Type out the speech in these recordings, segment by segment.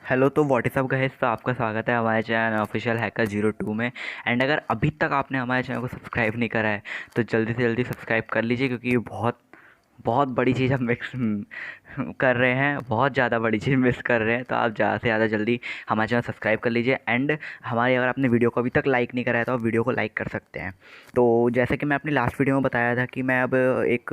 Hello, तो what is up guys. तो आपका स्वागत है हमारे चैनल ऑफिशियल हैकर 02 में। एंड अगर अभी तक आपने हमारे चैनल को सब्सक्राइब नहीं करा है तो जल्दी से जल्दी सब्सक्राइब कर लीजिए, क्योंकि ये बहुत बहुत बड़ी चीज़ हम मिक्स कर रहे हैं, बहुत ज़्यादा बड़ी चीज़ मिस कर रहे हैं। तो आप ज़्यादा से ज़्यादा जल्दी हमारे चैनल सब्सक्राइब कर लीजिए। एंड हमारे अगर आपने वीडियो को अभी तक लाइक नहीं करा है तो आप वीडियो को लाइक कर सकते हैं। तो जैसे कि मैं अपनी लास्ट वीडियो में बताया था कि मैं अब एक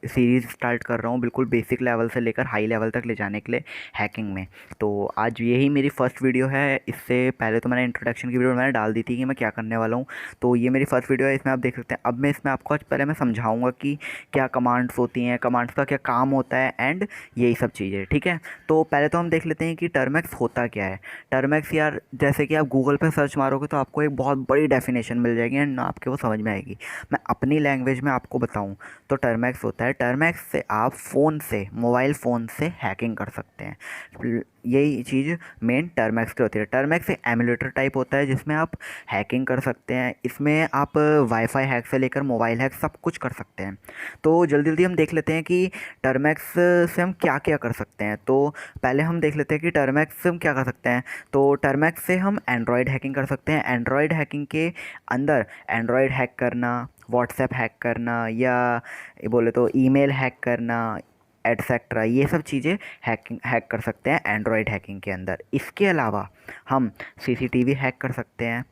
सीरीज़ स्टार्ट कर रहा हूँ, बिल्कुल बेसिक लेवल से लेकर हाई लेवल तक ले जाने के लिए हैकिंग में। तो आज यही मेरी फ़र्स्ट वीडियो है। इससे पहले तो मैंने इंट्रोडक्शन की वीडियो मैंने डाल दी थी कि मैं क्या करने वाला हूँ। तो ये मेरी फ़र्स्ट वीडियो है, इसमें आप देख सकते हैं। अब मैं इसमें आपको आज पहले मैं समझाऊंगा कि क्या कमांड्स होती हैं, कमांड्स का क्या काम होता है, एंड यही सब चीज़ें। ठीक है, तो पहले तो हम देख लेते हैं कि टर्मेक्स होता क्या है। टर्मेक्स यार, जैसे कि आप गूगल पर सर्च मारोगे तो आपको एक बहुत बड़ी डेफिनेशन मिल जाएगी एंड आपके वो समझ में आएगी। मैं अपनी लैंग्वेज में आपको बताऊँ तो टर्मेक्स होता है, टर्मेक्स से आप फ़ोन से, मोबाइल फ़ोन से हैकिंग कर सकते हैं। यही चीज़ मेन टर्मेक्स की होती है। टर्मेक्स एक एमुलेटर टाइप होता है जिसमें आप हैकिंग कर सकते हैं। इसमें आप वाईफाई हैक से लेकर मोबाइल हैक सब कुछ कर सकते हैं। तो जल्दी जल्दी हम देख लेते हैं कि टर्मेक्स से हम क्या क्या कर सकते हैं। तो पहले हम देख लेते हैं कि टर्मेक्स से हम क्या कर सकते हैं। तो टर्मेक्स से हम एंड्रॉयड हैकिंग कर सकते हैं। एंड्रॉयड हैकिंग के अंदर एंड्रॉयड हैक करना, व्हाट्सएप हैक करना, या ये बोले तो ईमेल हैक करना, एटसेट्रा, ये सब चीज़ें हैक कर सकते हैं एंड्रॉयड हैकिंग के अंदर। इसके अलावा हम सीसीटीवी हैक कर सकते हैं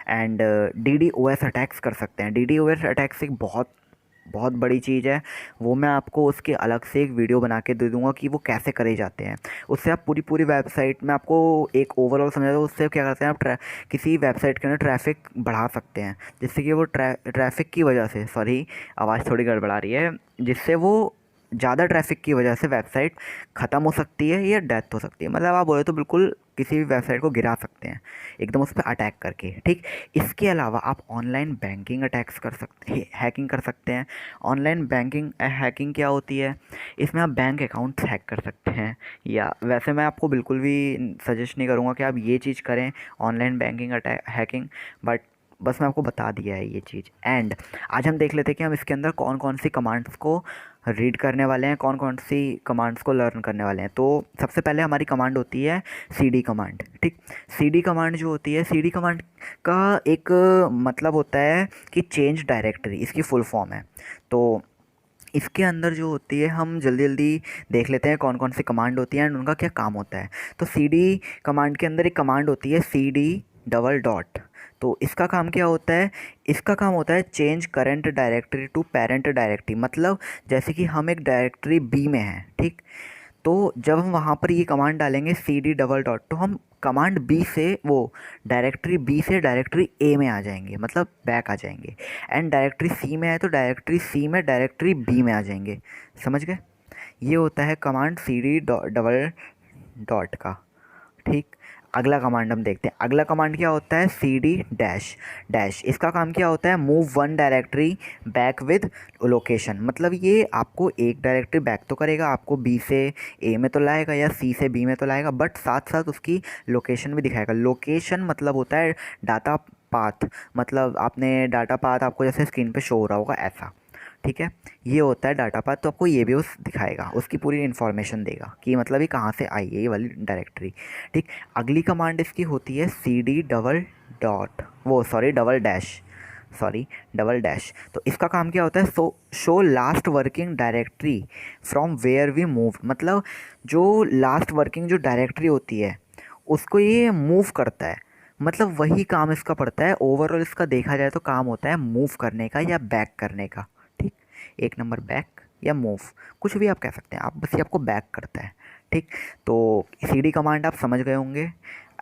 एंड डीडीओएस अटैक्स कर सकते हैं। डीडीओएस अटैक्स एक बहुत बहुत बड़ी चीज़ है। वो मैं आपको उसके अलग से एक वीडियो बना के दे दूँगा कि वो कैसे करे जाते हैं। उससे आप पूरी पूरी वेबसाइट में आपको एक ओवरऑल समझा दो। उससे क्या करते हैं, आप किसी वेबसाइट के अंदर ट्रैफिक बढ़ा सकते हैं, जिससे कि वो ट्रैफिक की वजह से, सॉरी आवाज़ थोड़ी गड़बड़ा रही है, जिससे वो ज़्यादा ट्रैफिक की वजह से वेबसाइट ख़त्म हो सकती है या डेथ हो सकती है। मतलब आप बोले तो बिल्कुल किसी भी वेबसाइट को गिरा सकते हैं एकदम उस पर अटैक करके। ठीक, इसके अलावा आप ऑनलाइन बैंकिंग अटैक्स कर सकते हैं, हैकिंग कर सकते हैं। ऑनलाइन बैंकिंग हैकिंग क्या होती है, इसमें आप बैंक अकाउंट्स हैक कर सकते हैं। या वैसे मैं आपको बिल्कुल भी सजेस्ट नहीं करूँगा कि आप ये चीज़ करें, online banking attack hacking, but बस मैं आपको बता दिया है ये चीज़। एंड आज हम देख लेते हैं कि हम इसके अंदर कौन कौन सी कमांड्स को रीड करने वाले हैं, कौन कौन सी कमांड्स को लर्न करने वाले हैं। तो सबसे पहले हमारी कमांड होती है सीडी कमांड। ठीक, सीडी कमांड जो होती है, सीडी कमांड का एक मतलब होता है कि चेंज डायरेक्टरी, इसकी फुल फॉर्म है। तो इसके अंदर जो होती है, हम जल्दी जल्दी देख लेते हैं कौन कौन सी कमांड होती है एंड उनका क्या काम होता है। तो सीडी कमांड के अंदर एक कमांड होती है सीडी डबल डॉट। तो इसका काम क्या होता है, इसका काम होता है change current directory to parent directory. मतलब जैसे कि हम एक डायरेक्टरी बी में हैं, ठीक, तो जब हम वहाँ पर ये कमांड डालेंगे सी डी डबल डॉट, तो हम कमांड बी से, वो डायरेक्टरी बी से डायरेक्टरी ए में आ जाएंगे, मतलब बैक आ जाएंगे। एंड डायरेक्टरी सी में है तो डायरेक्टरी सी में डायरेक्टरी बी में आ जाएंगे। समझ गए, ये होता है command C D double dot का। ठीक, अगला कमांड हम देखते हैं। अगला कमांड क्या होता है, सी डी डैश डैश। इसका काम क्या होता है, move one directory back with location. मतलब ये आपको एक डायरेक्टरी बैक तो करेगा, आपको बी से ए में तो लाएगा या सी से बी में तो लाएगा, बट साथ साथ उसकी लोकेशन भी दिखाएगा। लोकेशन मतलब होता है डाटा पाथ। मतलब आपने डाटा पाथ आपको जैसे स्क्रीन पे शो हो रहा होगा ऐसा। ठीक है, ये होता है डाटा पाथ। तो आपको ये भी उस दिखाएगा, उसकी पूरी इन्फॉर्मेशन देगा कि मतलब ये कहाँ से आई है ये वाली डायरेक्टरी। ठीक, अगली कमांड इसकी होती है सी डी डबल डॉट, वो sorry double dash, sorry double dash. तो इसका काम क्या होता है, show last working directory from where we move. मतलब जो लास्ट वर्किंग जो डायरेक्टरी होती है उसको ये मूव करता है। मतलब वही काम इसका पड़ता है। ओवरऑल इसका देखा जाए तो काम होता है मूव करने का या बैक करने का। ठीक, एक नंबर बैक या मूव, कुछ भी आप कह सकते हैं, आप बस ये आपको बैक करता है। ठीक, तो सीडी कमांड आप समझ गए होंगे।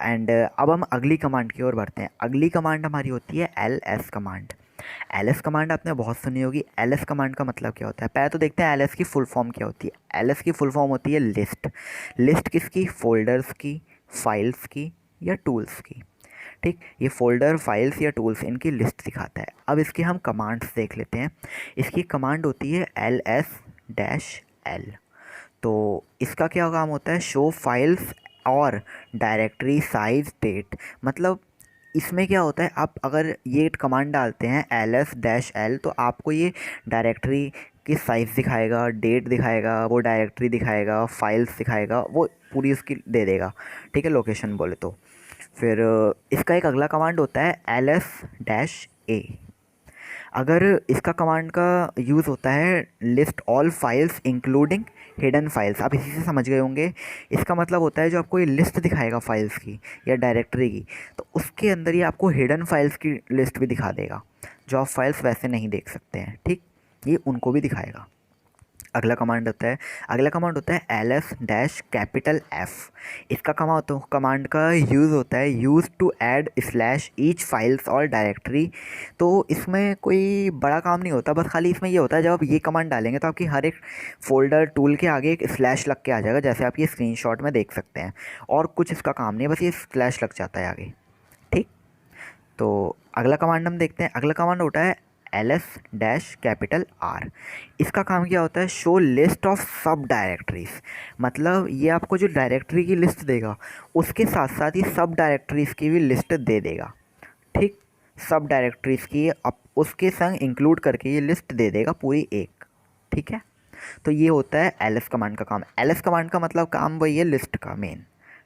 एंड अब हम अगली कमांड की ओर बढ़ते हैं। अगली कमांड हमारी होती है L S command. L S command आपने बहुत सुनी होगी। एल एस कमांड का मतलब क्या होता है, पहले तो देखते हैं एल एस की फुल फॉर्म क्या होती है। एल एस की फुल फॉर्म होती है लिस्ट। लिस्ट किसकी, फोल्डर्स की, फाइल्स की या टूल्स की। ठीक, ये फोल्डर, फाइल्स या टूल्स, इनकी लिस्ट दिखाता है। अब इसके हम कमांड्स देख लेते हैं। इसकी कमांड होती है एल एस डैश एल। तो इसका क्या काम होता है, शो फाइल्स और डायरेक्टरी साइज डेट। मतलब इसमें क्या होता है, आप अगर ये कमांड डालते हैं एल एस डैश एल तो आपको ये डायरेक्टरी की साइज़ दिखाएगा, डेट दिखाएगा, वो डायरेक्टरी दिखाएगा, फाइल्स दिखाएगा, वो पूरी उसकी दे देगा, ठीक है, लोकेशन बोले तो। फिर इसका एक अगला कमांड होता है ls-a। अगर इसका कमांड का यूज़ होता है list all files including hidden files. आप इसी से समझ गए होंगे, इसका मतलब होता है जो आपको ये लिस्ट दिखाएगा फाइल्स की या डायरेक्टरी की, तो उसके अंदर ये आपको हिडन फाइल्स की लिस्ट भी दिखा देगा, जो आप फाइल्स वैसे नहीं देख सकते हैं, ठीक, ये उनको भी दिखाएगा। अगला कमांड होता है ls-F। इसका कमांड का यूज़ होता है use to add slash each files और डायरेक्टरी। तो इसमें कोई बड़ा काम नहीं होता, बस खाली इसमें ये होता है जब आप ये कमांड डालेंगे तो आपकी हर एक फ़ोल्डर टूल के आगे एक स्लैश लग के आ जाएगा, जैसे आप ये स्क्रीनशॉट में देख सकते हैं। और कुछ इसका काम नहीं है, बस ये स्लैश लग जाता है आगे, ठीक। तो अगला कमांड हम देखते हैं। अगला कमांड होता है ls-R। इसका काम क्या होता है, शो लिस्ट ऑफ सब डायरेक्टरीज। मतलब ये आपको जो डायरेक्टरी की लिस्ट देगा उसके साथ साथ ये सब डायरेक्टरीज़ की भी लिस्ट दे देगा, ठीक। सब डायरेक्टरीज़ की अब उसके संग इंक्लूड करके ये लिस्ट दे देगा पूरी एक, ठीक है। तो ये होता है ls कमांड का काम। ls कमांड का मतलब काम वही है लिस्ट का मेन,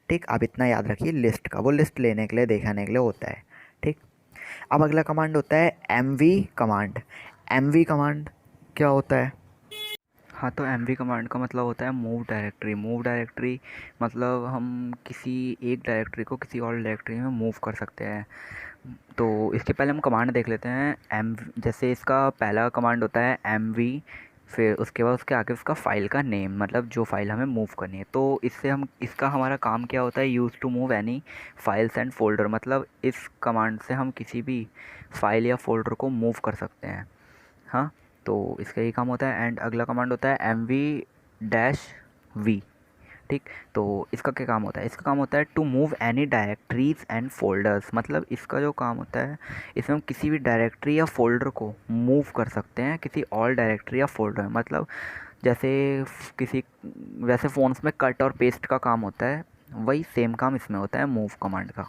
ठीक। आप इतना याद रखिए, लिस्ट का, वो लिस्ट लेने के लिए, दिखाने के लिए होता है, ठीक। अब अगला कमांड होता है mv कमांड। mv कमांड क्या होता है? हाँ, तो mv कमांड का मतलब होता है मूव डायरेक्टरी। मूव डायरेक्टरी मतलब हम किसी एक डायरेक्टरी को किसी और डायरेक्टरी में मूव कर सकते हैं। तो इसके पहले हम कमांड देख लेते हैं। जैसे इसका पहला कमांड होता है mv, फिर उसके बाद उसके आगे उसका फ़ाइल का नेम, मतलब जो फ़ाइल हमें मूव करनी है। तो इससे इसका हमारा काम क्या होता है, use to move any files and folder. मतलब इस कमांड से हम किसी भी फाइल या फोल्डर को मूव कर सकते हैं। हाँ, तो इसका ये काम होता है। एंड अगला कमांड होता है mv-v, ठीक। तो इसका क्या काम होता है, इसका काम होता है to move any directories and folders. मतलब इसका जो काम होता है, इसमें हम किसी भी डायरेक्टरी या फोल्डर को मूव कर सकते हैं किसी और डायरेक्टरी या फोल्डर में। मतलब जैसे वैसे फ़ोन्स में कट और पेस्ट का काम होता है, वही सेम काम इसमें होता है मूव कमांड का,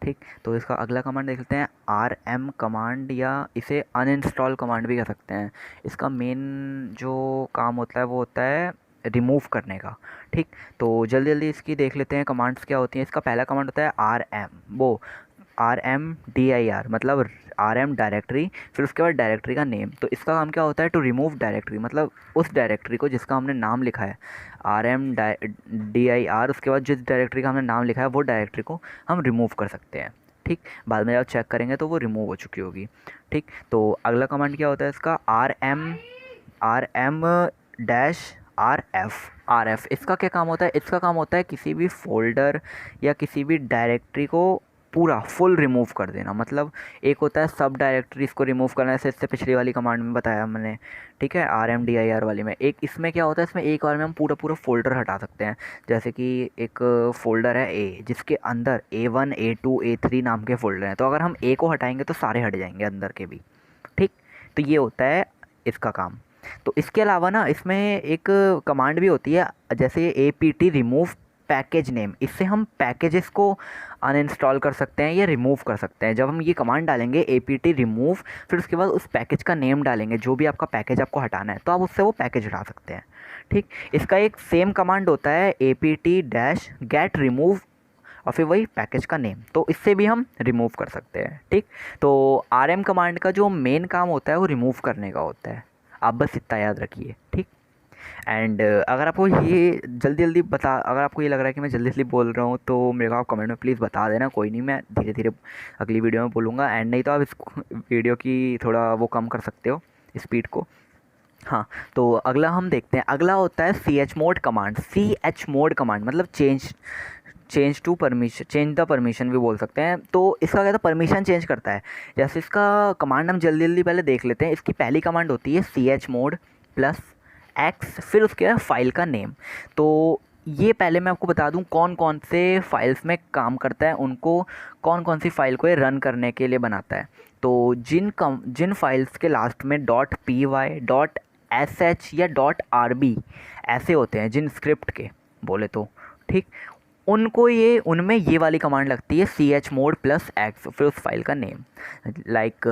ठीक। तो इसका अगला कमांड देख लेते हैं rm कमांड, या इसे अनइंस्टॉल कमांड भी कह सकते हैं। इसका मेन जो काम होता है वो होता है रिमूव करने का, ठीक। तो जल्दी जल्दी इसकी देख लेते हैं कमांड्स क्या होती हैं। इसका पहला कमांड होता है RMDIR, मतलब RM डायरेक्टरी, फिर उसके बाद डायरेक्टरी का नेम। तो इसका काम क्या होता है, टू रिमूव डायरेक्टरी, मतलब उस डायरेक्टरी को जिसका हमने नाम लिखा है RMDIR, उसके बाद जिस डायरेक्टरी का हमने नाम लिखा है वो डायरेक्टरी को हम रिमूव कर सकते हैं, ठीक। बाद में जब चेक करेंगे तो वो रिमूव हो चुकी होगी, ठीक। तो अगला कमांड क्या होता है इसका, RF। इसका क्या काम होता है, इसका काम होता है किसी भी फोल्डर या किसी भी डायरेक्टरी को पूरा फुल रिमूव कर देना। मतलब एक होता है सब डायरेक्टरीज़ को रिमूव करना, जैसे इससे पिछली वाली कमांड में बताया मैंने, ठीक है, RMDIR वाली में। एक इसमें क्या होता है, इसमें एक बार में हम पूरा फोल्डर हटा सकते हैं। जैसे कि एक फ़ोल्डर है A, जिसके अंदर A1 A2 A3 नाम के फ़ोल्डर हैं, तो अगर हम A को हटाएंगे तो सारे हट जाएंगे अंदर के भी, ठीक। तो ये होता है इसका काम। तो इसके अलावा ना इसमें एक कमांड भी होती है, जैसे apt रिमूव पैकेज नेम। इससे हम पैकेजेस को अनइंस्टॉल कर सकते हैं या रिमूव कर सकते हैं। जब हम ये कमांड डालेंगे apt रिमूव, फिर उसके बाद उस पैकेज का नेम डालेंगे, जो भी आपका पैकेज आपको हटाना है, तो आप उससे वो पैकेज हटा सकते हैं, ठीक। इसका एक सेम कमांड होता है apt-get रिमूव, और फिर वही पैकेज का नेम, तो इससे भी हम रिमूव कर सकते हैं, ठीक। तो rm कमांड का जो मेन काम होता है वो रिमूव करने का होता है, आप बस इतना याद रखिए, ठीक। एंड अगर आपको ये अगर आपको ये लग रहा है कि मैं जल्दी बोल रहा हूँ तो मेरे को आप कमेंट में प्लीज़ बता देना, कोई नहीं, मैं धीरे धीरे अगली वीडियो में बोलूँगा। एंड नहीं तो आप इस वीडियो की थोड़ा वो कम कर सकते हो, स्पीड को। हाँ, तो अगला हम देखते हैं। अगला होता है chmod कमांड। chmod कमांड मतलब चेंज द परमिशन भी बोल सकते हैं। तो इसका क्या था, परमिशन चेंज करता है। जैसे इसका कमांड हम जल्दी पहले देख लेते हैं। इसकी पहली कमांड होती है chmod +x, फिर उसके बाद फाइल का नेम। तो ये पहले मैं आपको बता दूं कौन कौन से फाइल्स में काम करता है, उनको कौन कौन सी फाइल को ये रन करने के लिए बनाता है। तो जिन फाइल्स के लास्ट में .py .sh या .rb ऐसे होते हैं, जिन स्क्रिप्ट के बोले तो, ठीक, उनमें ये वाली कमांड लगती है chmod +x, फिर उस फाइल का नेम। लाइक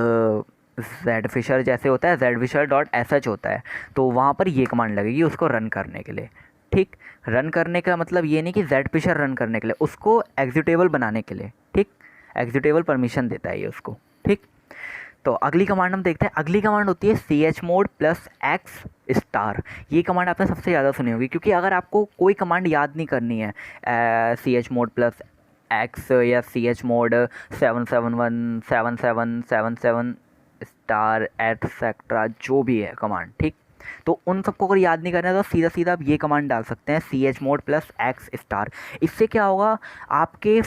zfisher जैसे होता है, zfisher.sh होता है, तो वहाँ पर ये कमांड लगेगी उसको रन करने के लिए, ठीक। रन करने का मतलब ये नहीं कि जेड पिशर रन करने के लिए, उसको एग्जीक्यूटेबल बनाने के लिए, ठीक। एग्जीक्यूटेबल परमिशन देता है ये उसको, ठीक। तो अगली कमांड हम देखते हैं। अगली कमांड होती है C H mode plus X star. ये कमांड आपने सबसे ज़्यादा सुनी होगी, क्योंकि अगर आपको कोई कमांड याद नहीं करनी है, C H mode plus X या C H mode 7717777 star etcetera जो भी है कमांड, ठीक। तो उन सबको अगर याद नहीं करना है तो सीधा सीधा आप ये कमांड डाल सकते हैं, C H mode plus X star. इससे क्या होगा, आपके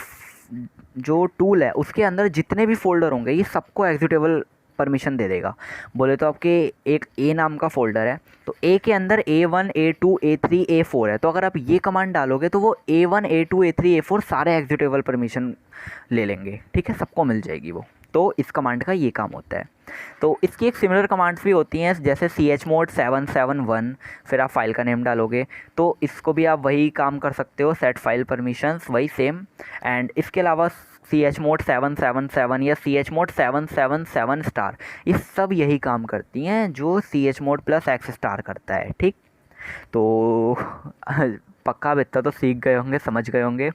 जो टूल है उसके अंदर जितने भी फोल्डर होंगे ये सबको एग्जीक्यूटेबल परमिशन दे देगा। बोले तो आपके एक ए नाम का फोल्डर है, तो ए के अंदर A1 A2 A3 A4 है, तो अगर आप ये कमांड डालोगे तो वो A1 A2 A3 A4 सारे एग्जीक्यूटेबल परमिशन ले लेंगे, ठीक है, सबको मिल जाएगी वो। तो इस कमांड का ये काम होता है। तो इसकी एक सिमिलर कमांड्स भी होती हैं, जैसे सी एच मोड 771, फिर आप फाइल का नेम डालोगे तो इसको भी आप वही काम कर सकते हो, सेट फाइल परमिशंस वही सेम। एंड इसके अलावा सी एच मोड 777 या सी एच मोड 777 स्टार, ये सब यही काम करती हैं जो C H mode plus X star करता है, ठीक। तो पक्का अब इतना तो सीख गए होंगे, समझ गए होंगे।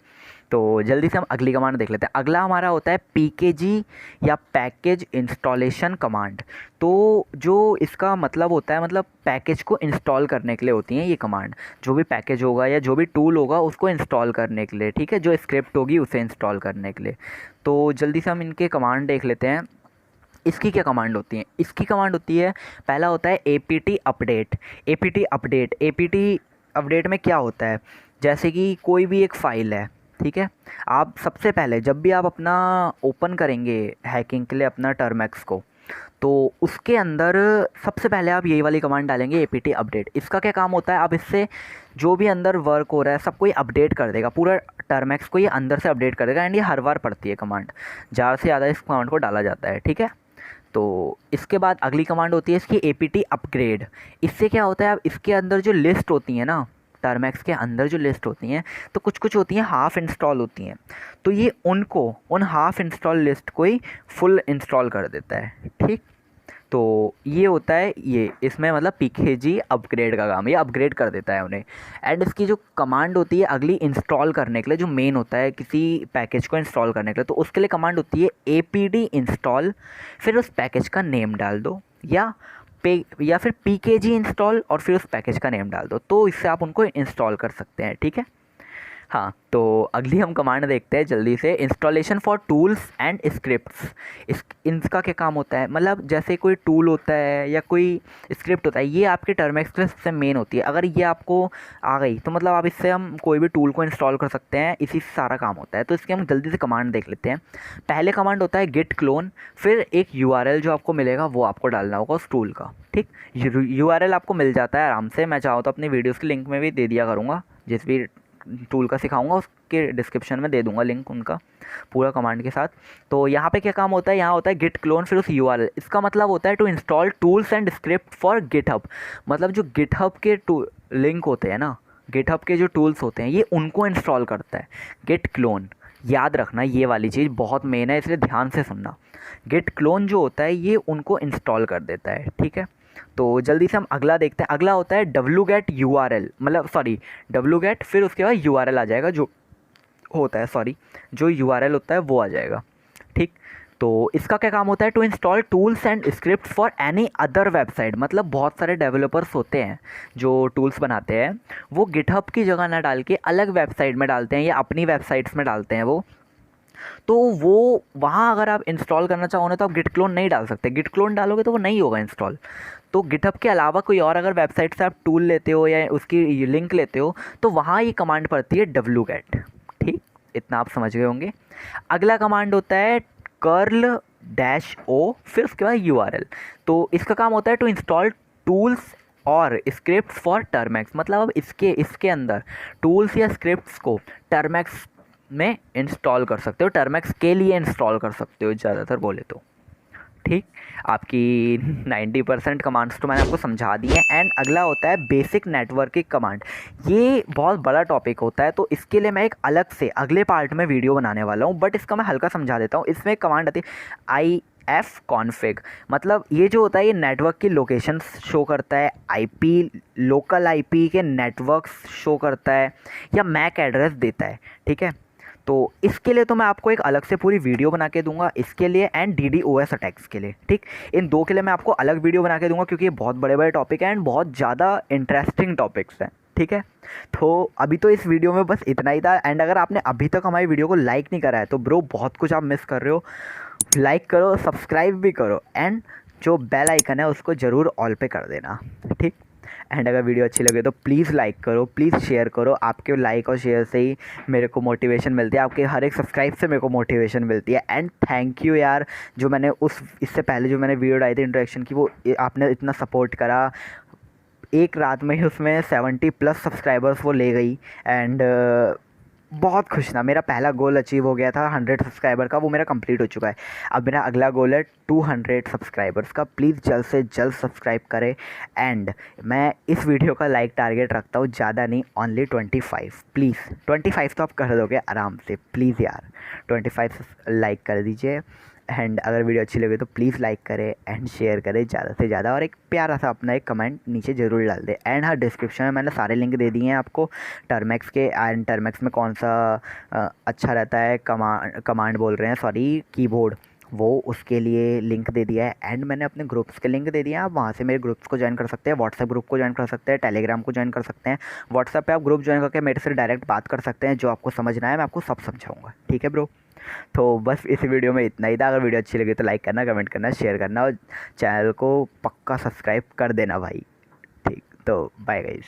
तो जल्दी से हम अगली कमांड देख लेते हैं। अगला हमारा होता है पीकेजी या पैकेज इंस्टॉलेशन कमांड। तो जो इसका मतलब होता है, मतलब पैकेज को इंस्टॉल करने के लिए होती हैं ये कमांड। जो भी पैकेज होगा या जो भी टूल होगा उसको इंस्टॉल करने के लिए, ठीक है, जो स्क्रिप्ट होगी उसे इंस्टॉल करने के लिए। तो जल्दी से हम इनके कमांड देख लेते हैं। इसकी क्या कमांड होती है? इसकी कमांड होती है, पहला होता है APT अपडेट। APT अपडेट में क्या होता है, जैसे कि कोई भी एक फ़ाइल है, ठीक है, आप सबसे पहले जब भी आप अपना ओपन करेंगे हैकिंग के लिए अपना टर्मैक्स को, तो उसके अंदर सबसे पहले आप यही वाली कमांड डालेंगे APT अपडेट। इसका क्या काम होता है, अब इससे जो भी अंदर वर्क हो रहा है सबको ये अपडेट कर देगा, पूरा टर्मैक्स को ये अंदर से अपडेट कर देगा। एंड ये हर बार पड़ती है कमांड, ज़्यादा से ज़्यादा इस कमांड को डाला जाता है, ठीक है। तो इसके बाद अगली कमांड होती है इसकी APT अपग्रेड। इससे क्या होता है, अब इसके अंदर जो लिस्ट होती है ना, टर्मैक्स के अंदर जो लिस्ट होती हैं, तो कुछ कुछ होती हैं हाफ़ इंस्टॉल होती हैं, तो ये उन हाफ़ इंस्टॉल लिस्ट को ही फुल इंस्टॉल कर देता है, ठीक। तो ये होता है, ये इसमें मतलब पीकेजी अपग्रेड का काम, ये अपग्रेड कर देता है उन्हें। एंड इसकी जो कमांड होती है अगली इंस्टॉल करने के लिए, जो मेन होता है किसी पैकेज को इंस्टॉल करने के लिए, तो उसके लिए कमांड होती है APD इंस्टॉल, फिर उस पैकेज का नेम डाल दो, या फिर पीकेजी इंस्टॉल और फिर उस पैकेज का नेम डाल दो, तो इससे आप उनको इंस्टॉल कर सकते हैं, ठीक है। हाँ, तो अगली हम कमांड देखते हैं जल्दी से, installation for tools and scripts. इनका क्या काम होता है, मतलब जैसे कोई टूल होता है या कोई स्क्रिप्ट होता है, ये आपके टर्मैक्स के सबसे मेन होती है। अगर ये आपको आ गई तो मतलब आप इससे हम कोई भी टूल को इंस्टॉल कर सकते हैं, इसी से सारा काम होता है। तो इसके हम जल्दी से कमांड देख लेते हैं। पहले कमांड होता है गिट क्लोन, फिर एक URL जो आपको मिलेगा वो आपको डालना होगा उस टूल का, ठीक। URL आपको मिल जाता है आराम से, मैं चाहूँ तो अपनी वीडियोज़ की लिंक में भी दे दिया करूँगा, जिस भी टूल का सिखाऊंगा उसके डिस्क्रिप्शन में दे दूंगा लिंक उनका पूरा कमांड के साथ। तो यहाँ पे क्या काम होता है, यहाँ होता है गिट क्लोन फिर उस URL। इसका मतलब होता है to install tools and script for GitHub. मतलब जो गिटहब के लिंक होते हैं ना, गिटहब के जो टूल्स होते हैं ये उनको इंस्टॉल करता है गिट क्लोन। याद रखना ये वाली चीज़ बहुत मेन है, इसलिए ध्यान से सुनना। गिट क्लोन जो होता है ये उनको इंस्टॉल कर देता है, ठीक है। तो जल्दी से हम अगला देखते हैं। अगला होता है wget URL, मतलब सॉरी wget फिर उसके बाद URL आ जाएगा, जो होता है सॉरी जो URL होता है वो आ जाएगा, ठीक। तो इसका क्या काम होता है, to install tools and script for any other website. मतलब बहुत सारे डेवलपर्स होते हैं जो टूल्स बनाते हैं, वो गिटहब की जगह ना डाल के अलग वेबसाइट में डालते हैं या अपनी वेबसाइट्स में डालते हैं वो। तो वो वहाँ अगर आप इंस्टॉल करना चाहो ना तो आप गिट क्लोन नहीं डाल सकते, गिट क्लोन डालोगे तो वो नहीं होगा इंस्टॉल। तो गिटहब के अलावा कोई और अगर वेबसाइट से आप टूल लेते हो या उसकी लिंक लेते हो तो वहाँ ये कमांड पड़ती है wget, ठीक। इतना आप समझ गए होंगे। अगला कमांड होता है curl-o फिर उसके बाद URL। तो इसका काम होता है टू इंस्टॉल टूल्स और स्क्रिप्ट्स फॉर टर्मैक्स। मतलब अब इसके अंदर टूल्स या स्क्रिप्ट्स को टर्मैक्स में इंस्टॉल कर सकते हो, टर्मैक्स के लिए इंस्टॉल कर सकते हो ज़्यादातर बोले तो, ठीक। आपकी 90% कमांड्स तो मैंने आपको समझा दी हैं। एंड अगला होता है बेसिक नेटवर्किंग कमांड। ये बहुत बड़ा टॉपिक होता है, तो इसके लिए मैं एक अलग से अगले पार्ट में वीडियो बनाने वाला हूँ, बट इसका मैं हल्का समझा देता हूँ। इसमें एक कमांड आती है एफ कॉन्फ़िग, मतलब ये जो होता है ये नेटवर्क की लोकेशन शो करता है, आईपी लोकल आईपी के नेटवर्क शो करता है या मैक एड्रेस देता है। ठीक है, तो इसके लिए तो मैं आपको एक अलग से पूरी वीडियो बना के दूंगा इसके लिए, एंड DDoS अटैक्स के लिए। ठीक, इन दो के लिए मैं आपको अलग वीडियो बना के दूंगा क्योंकि ये बहुत बड़े बड़े टॉपिक हैं एंड बहुत ज़्यादा इंटरेस्टिंग टॉपिक्स हैं। ठीक है, तो अभी तो इस वीडियो में बस इतना ही था। एंड अगर आपने अभी तक हमारी वीडियो को लाइक नहीं करा है तो ब्रो बहुत कुछ आप मिस कर रहे हो। लाइक करो, सब्सक्राइब भी करो, एंड जो बेल आइकन है उसको ज़रूर ऑल पे कर देना। ठीक, एंड अगर वीडियो अच्छी लगे तो प्लीज़ लाइक करो, प्लीज़ शेयर करो। आपके लाइक और शेयर से ही मेरे को मोटिवेशन मिलती है, आपके हर एक सब्सक्राइब से मेरे को मोटिवेशन मिलती है। एंड थैंक यू यार, जो मैंने इससे पहले जो मैंने वीडियो डाली थी इंट्रोडक्शन की, वो आपने इतना सपोर्ट करा। एक रात में ही उसमें 70+ सब्सक्राइबर्स वो ले गई। एंड बहुत खुश था, मेरा पहला गोल अचीव हो गया था 100 सब्सक्राइबर का, वो मेरा कंप्लीट हो चुका है। अब मेरा अगला गोल है 200 सब्सक्राइबर्स का। प्लीज़ जल्द से जल्द सब्सक्राइब करें। एंड मैं इस वीडियो का लाइक टारगेट रखता हूँ, ज़्यादा नहीं, ओनली 25। प्लीज़ 25 तो आप कर दोगे आराम से, प्लीज़ यार 25 लाइक कर दीजिए। एंड अगर वीडियो अच्छी लगे तो प्लीज़ लाइक करें एंड शेयर करें ज़्यादा से ज़्यादा, और एक प्यारा सा अपना एक कमेंट नीचे ज़रूर डाल दें। एंड हाँ, डिस्क्रिप्शन में मैंने सारे लिंक दे दिए हैं आपको टर्मैक्स के। एंड टर्मैक्स में कौन सा अच्छा रहता है, कमांड बोल रहे हैं, सॉरी, कीबोर्ड, वो उसके लिए लिंक दे दिया है। एंड मैंने अपने ग्रुप्स के लिंक दे दिए हैं, आप वहाँ से मेरे ग्रुप्स को ज्वाइन कर सकते हैं, व्हाट्सएप ग्रुप को ज्वाइन कर सकते हैं, टेलीग्राम को ज्वाइन कर सकते हैं। व्हाट्सएप पे आप ग्रुप ज्वाइन करके मेरे से डायरेक्ट बात कर सकते हैं, जो आपको समझना है मैं आपको सब समझाऊँगा। ठीक है ब्रो, तो बस इस वीडियो में इतना ही था। अगर वीडियो अच्छी लगी तो लाइक करना, कमेंट करना, शेयर करना और चैनल को पक्का सब्सक्राइब कर देना भाई। ठीक, तो बाय गाइस।